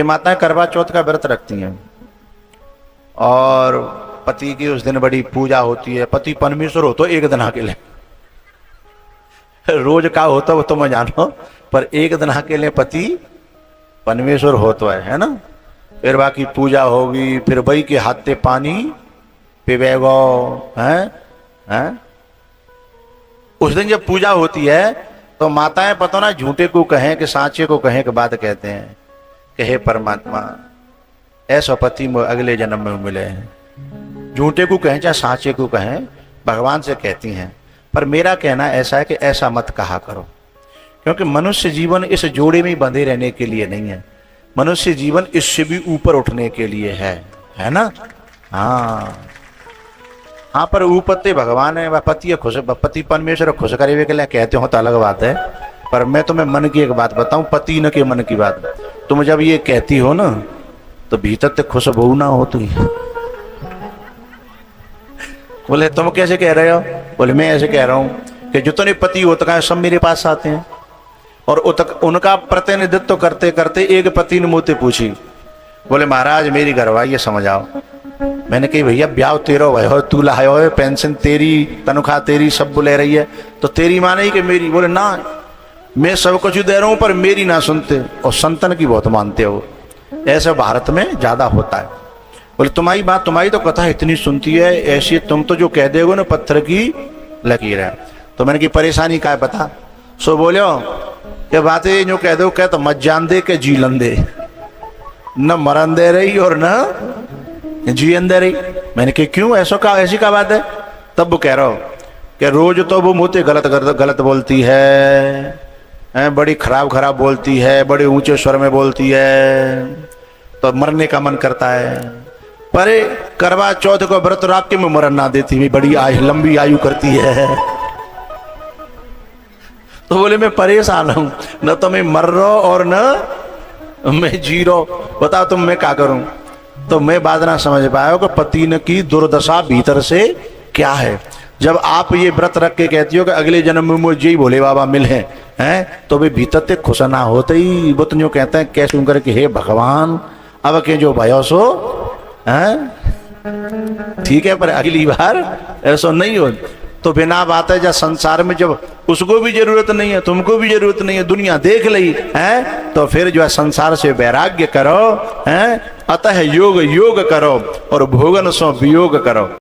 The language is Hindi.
ये माताएं करवा चौथ का व्रत रखती हैं और पति की उस दिन बड़ी पूजा होती है। पति परमेश्वर हो तो एक दिन अकेले, रोज का होता वो तो मैं जानो, पर एक दिन अकेले पति परमेश्वर हो तो है ना। फिर बाकी पूजा होगी, फिर बई के हाथे पानी पिवेगो हैं। उस दिन जब पूजा होती है तो माताएं पता ना झूठे को कहें कि साचे को कहें कि बात कहते हैं कि हे परमात्मा ऐसा पति अगले जन्म में मिले हैं। झूठे को कहें चाहे साचे को कहें, भगवान से कहती हैं। पर मेरा कहना ऐसा है कि ऐसा मत कहा करो, क्योंकि मनुष्य जीवन इस जोड़े में बंधे रहने के लिए नहीं है। मनुष्य जीवन इससे भी ऊपर उठने के लिए है ना। हाँ पर ऊपर भगवान है, पति खुश, पति परमेश्वर खुश करे के लिए कहते हो तो अलग बात है। पर मैं तुम्हें मन की एक बात बताऊं, पति न के मन की बात। तुम जब ये कहती हो ना तो भीतर तक खुशबू ना हो तुम। बोले तुम कैसे कह रहे हो? बोले मैं ऐसे कह रहा हूं कि जितने पति होता है सब मेरे पास आते हैं और उनका प्रतिनिधित्व करते करते एक पति ने मुझसे पूछी, बोले महाराज मेरी घरवाई समझाओ। मैंने कही भैया ब्याह तेरा हो, तू लायो है, पेंशन तेरी, तनख्वाह तेरी, सब ले रही है, तो तेरी माने ही कि मेरी? बोले ना मैं सब कुछ दे रहा हूं पर मेरी ना सुनते और संतन की बहुत मानते हो। ऐसा भारत में ज्यादा होता है। बोले तुम्हारी बात, तुम्हारी तो कथा इतनी सुनती है ऐसी, तुम तो जो कह दोगे ना पत्थर की लकीर है। तो मैंने की परेशानी क्या है बता। सो बोलो ये बातें जो कह दो, कह तो मत जान दे के जीलन दे, न मरन दे रही और न जीवन दे रही। मैंने कहा क्यों ऐसा का, ऐसी क्या बात है? तब वो कह रहा हो कि रोज तो वो मुझे गलत बोलती है, बड़ी खराब बोलती है, बड़े ऊंचे स्वर में बोलती है, तो मरने का मन करता है। पर करवा चौथ को व्रत रख के मैं मरन ना देती, बड़ी लंबी आयु करती है। तो बोले मैं परेशान हूं, न तो मैं मर रहा और न मैं जी रहा, बताओ तुम मैं क्या करूं? तो मैं बात ना समझ पाया कि पति न की दुर्दशा भीतर से क्या है। जब आप ये व्रत रख के कहती हो कि अगले जन्म में मुझे ही भोले बाबा मिले हैं, तो वे भीतर से खुश ना होते ही वो तो कहते हैं कैसे सुन करके हे भगवान अब के जो भयो सो हैं। ठीक है पर अगली बार ऐसा नहीं हो। तो बिना बात है जब संसार में जब उसको भी जरूरत नहीं है, तुमको भी जरूरत नहीं है, दुनिया देख ली है, तो फिर जो है संसार से वैराग्य करो हैं। अतः योग करो और भोगन सो वियोग करो।